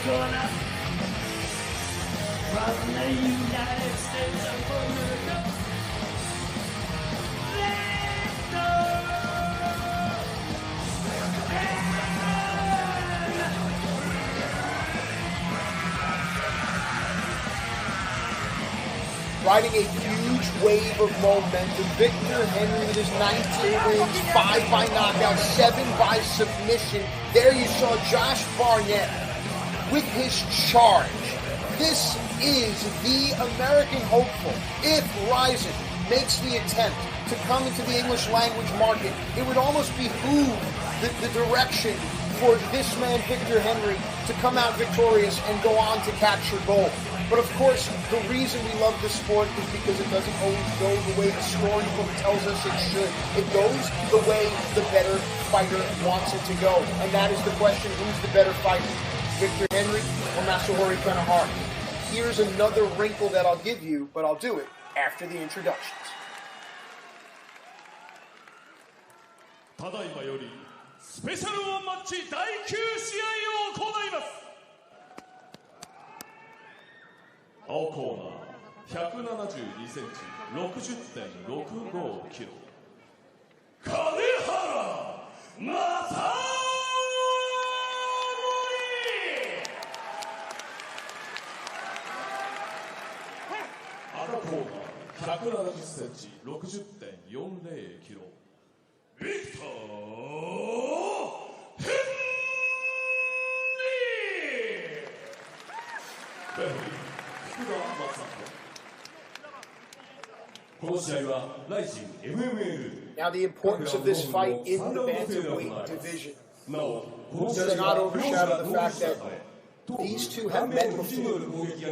corner from the United States of America. Riding a huge wave of momentum, Victor Henry with his 19 wins, 5 by knockout, 7 by submission. There you saw Josh Barnett with his charge. This is the American hopeful. If Ryzen makes the attempt to come into the English language market, it would almost behoove the direction for this man, Victor Henry, to come out victorious and go on to capture gold. But of course, the reason we love this sport is because it doesn't always go the way the storybook tells us it should. It goes the way the better fighter wants it to go. And that is the question, who's the better fighter? Victor Henry or Masanori Kanehara? Here's another wrinkle that I'll give you, but I'll do it after the introductions. ただいまよりスペシャルワンマッチ第9試合を行います。青コーナー172センチ 60.65 キロ金原正則。赤コーナー170センチ 60.40 キロビクター・ヘンリー。Now, the importance of this fight in the bantamweight division does not overshadow the fact that these two have met before.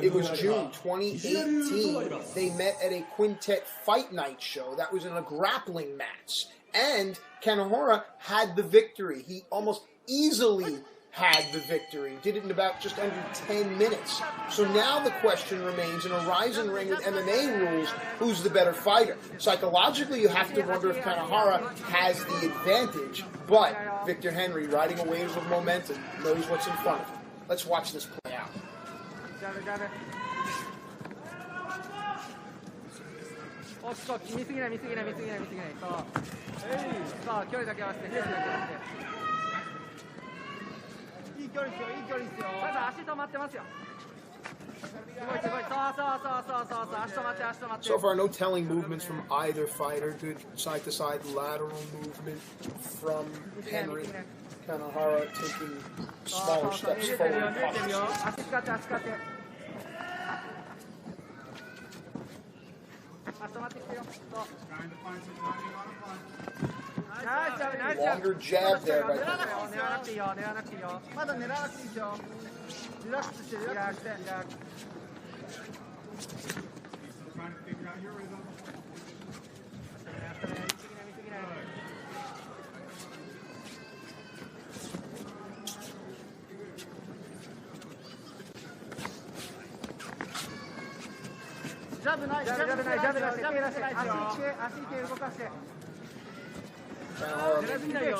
It was June 2018. They met at a quintet fight night show. That was in a grappling match. And Kanehara had the victory. He almost easily had the victory. Did it in about just under 10 minutes. So now the question remains, in a Ryzen ring with MMA rules, who's the better fighter? Psychologically, you have to wonder if Kanehara has the advantage, but Victor Henry, riding a wave of momentum, knows what's in front of him. Let's watch this play out. So far, no telling movements from either fighter. Good side-to-side lateral movement from Henry. Kanehara taking smaller steps forward. Longer jab there by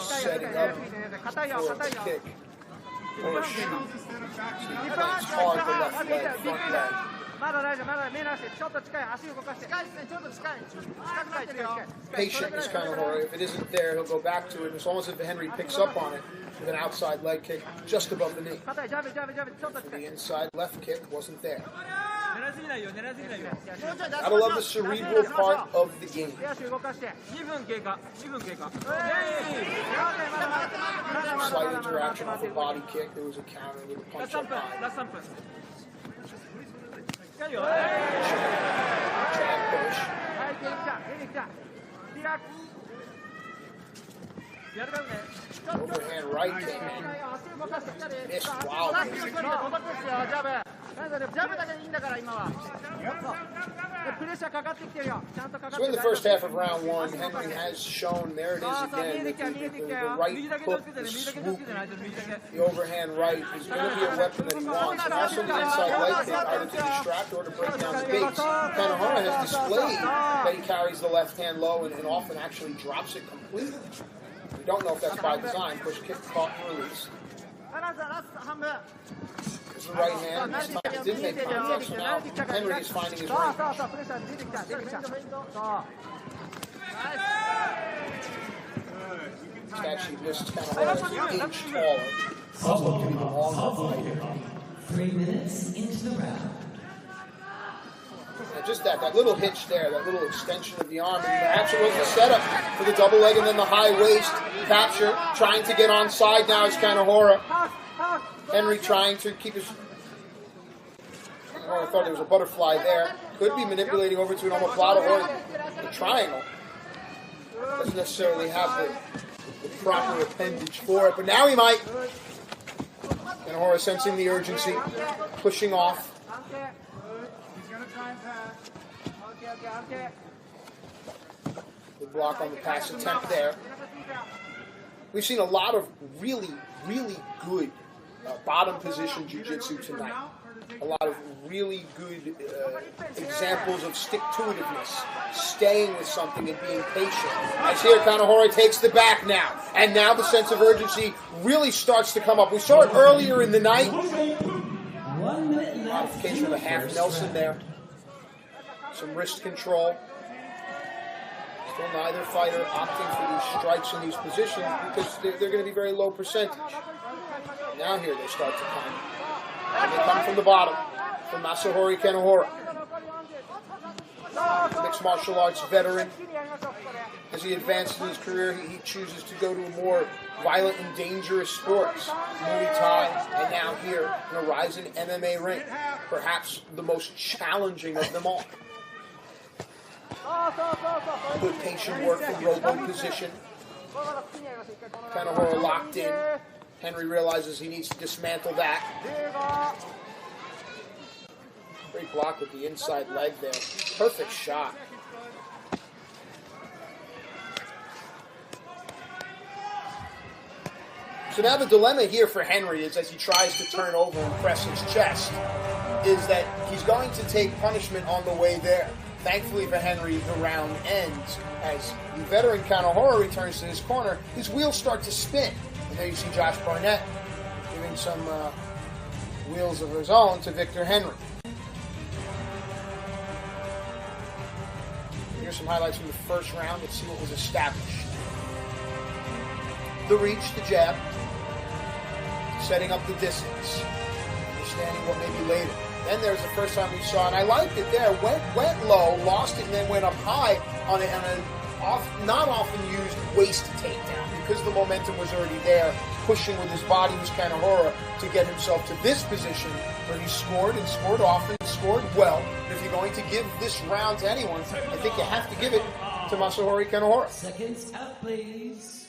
setting up for a kick or a shoot. It's hard the left leg, front leg. Patient is Kanehara. If it isn't there, he'll go back to it. It's almost as if Henry picks up on it with an outside leg kick just above the knee. For the inside left kick wasn't there. Gotta love the cerebral part of the game. Slight interaction off a body kick. There was a counter with a punch up high. Jab push. Overhand right came in. Missed wildly. So in the first half of round one, Henry has shown, there it is again, the right hook, the swoop, the overhand right is going to be a weapon that he wants. And also the inside leg kick, either to distract or to break down the base. Kanehara has displayed that he carries the left hand low and often actually drops it completely. We don't know if that's by design. Push kick, caught, and release. There's the right hand. This time it did make contact, so now Henry is finding his range. He's actually missed Kanehara an inch taller. 3 minutes into the round. And just that little hitch there, that little extension of the arm, and perhaps it was the setup for the double leg and then the high waist capture, trying to get onside now is Kanehara. Henry trying to keep his... I thought there was a butterfly there. Could be manipulating over to an omoplata or the triangle. Doesn't necessarily have the proper appendage for it, but now he might. Kanehara sensing the urgency, pushing off. The block on the pass attempt there. We've seen a lot of really, really good bottom position jiu-jitsu tonight. A lot of really good examples of stick-to-itiveness, staying with something and being patient. As here, Kanehara takes the back now. And now the sense of urgency really starts to come up. We saw it earlier in the night. 1 minute left. Modification of a half Nelson there. Some wrist control. Still neither fighter opting for these strikes in these positions because they're going to be very low percentage. Now here they start to come. And they come from the bottom, from Masanori Kanehara. Mixed martial arts veteran. As he advances in his career, he chooses to go to more violent and dangerous sports. Muay Thai, and now here in a rising MMA ring. Perhaps the most challenging of them all. Good patient work from robo position. Kanehara locked in. Henry realizes he needs to dismantle that. Great block with the inside leg there. Perfect shot. So now the dilemma here for Henry is, as he tries to turn over and press his chest, is that he's going to take punishment on the way there. Thankfully for Henry, the round ends. As the veteran Kanehara returns to his corner, his wheels start to spin. And there you see Josh Barnett giving some wheels of his own to Victor Henry. Here's some highlights from the first round. Let's see what was established. The reach, the jab, setting up the distance, understanding what may be later. Then there's the first time we saw, and I liked it there, went low, lost it, and then went up high on a not often used waist takedown because the momentum was already there. Pushing with his body was Kanehara to get himself to this position where he scored and scored often, scored well. And if you're going to give this round to anyone, I think you have to give it to Masanori Kanehara. Seconds out, please.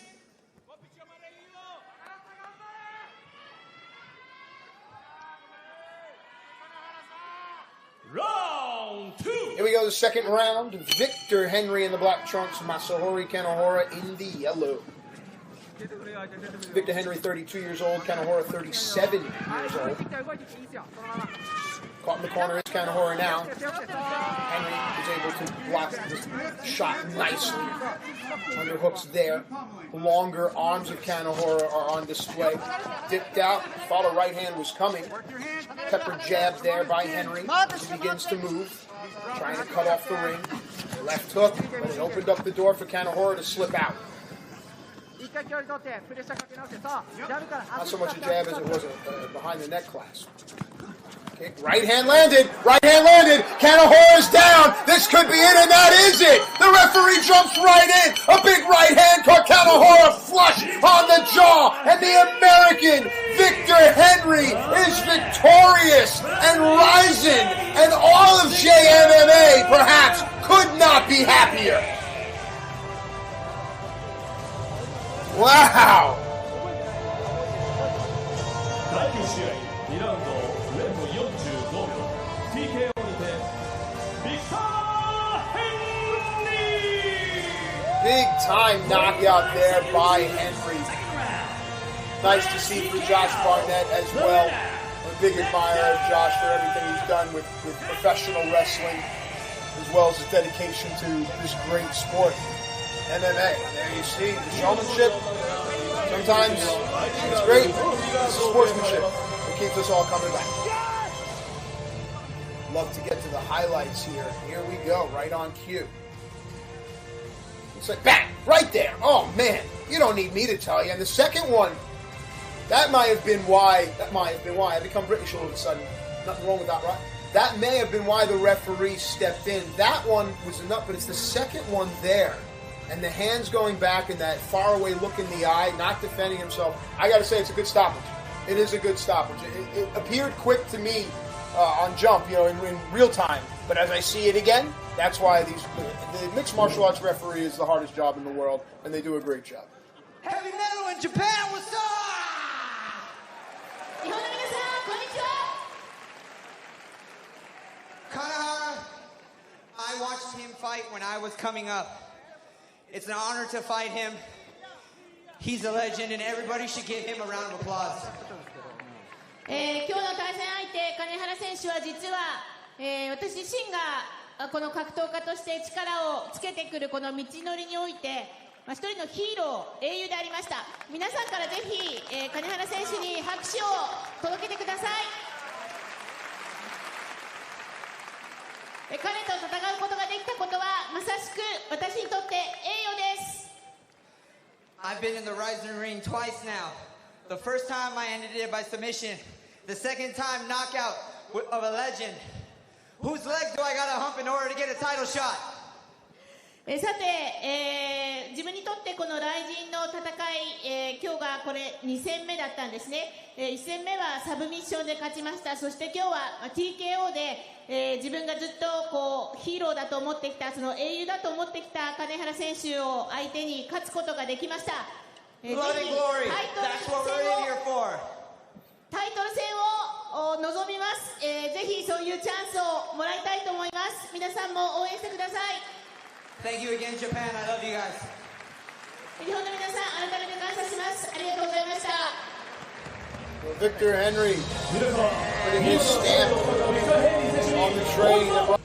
Round 2. Here we go, the second round. Victor Henry in the black trunks, Masanori Kanehara in the yellow. Victor Henry, 32 years old. Kanehara, 37 years old. Caught in the corner is Kanehara now. Henry is able to block the shot nicely. Underhooks there. Longer arms of Kanehara are on display. Dipped out. Thought a right hand was coming. Pepper jab there by Henry. He begins to move. Trying to cut off the ring. Left hook. But it opened up the door for Kanehara to slip out. Not so much a jab as it was a behind the neck clasp. Okay. Right hand landed. Right hand landed. Kanehara's down. This could be it, and that is it. The referee jumps right in. A big right hand caught Kanehara flush on the jaw, and the American Victor Henry is victorious and rising, and all of JMMA perhaps could not be happier. Wow! 第9試合2ラウンド0分45秒 TKO にてビクター・ヘンリー Big time knockout there by Henry. Nice to see for Josh Barnett as well. I'm a big admirer of Josh for everything he's done with professional wrestling, as well as his dedication to this great sport, MMA. There you see the showmanship. Sometimes it's great. It's sportsmanship. keeps us all coming back. Love to get to the highlights here. Here we go, right on cue. It's like, bang, right there. Oh, man, you don't need me to tell you. And the second one, that might have been why I become British all of a sudden. Nothing wrong with that, right? That may have been why the referee stepped in. That one was enough, but it's the second one there. And the hands going back and that faraway look in the eye, not defending himself. I got to say, it's a good stoppage. It is a good stoppage. It appeared quick to me on jump, in real time. But as I see it again, that's why the mixed martial arts referee is the hardest job in the world, and they do a great job. Heavy metal in Japan, what's up? Kanehara, I watched him fight when I was coming up. It's an honor to fight him. He's a legend, and everybody should give him a round of applause. 今日の対戦相手、金原選手は実は、私自身がこの格闘家として力をつけてくるこの道のりにおいて、一人のヒーロー、英雄でありました。皆さんからぜひ、金原選手に拍手を届けてください。彼と戦うことができたことはまさしく私にとって栄誉です。 I've been in the Rising Ring twice now. The first time I ended it by submission. The second time knockout of a legend. Whose leg do I gotta hump in order to get a title shot? さて、自分にとってこの雷神の戦い、今日がこれ2戦目だったんですね。1戦目はサブミッションで勝ちました。そして今日は TKO で、自分がずっとヒーローだと思ってきた、その英雄だと思ってきた金原選手を相手に勝つことができました。Blood and glory. That's what we're in here for. タイトル戦を望みます、ぜひそういうチャンスをもらいたいと思います。皆さんも応援してください。 Thank you again, Japan. I love you guys. 日本の皆さん、改めて感謝します。ありがとうございました。 Victor Henry putting his stamp on the train.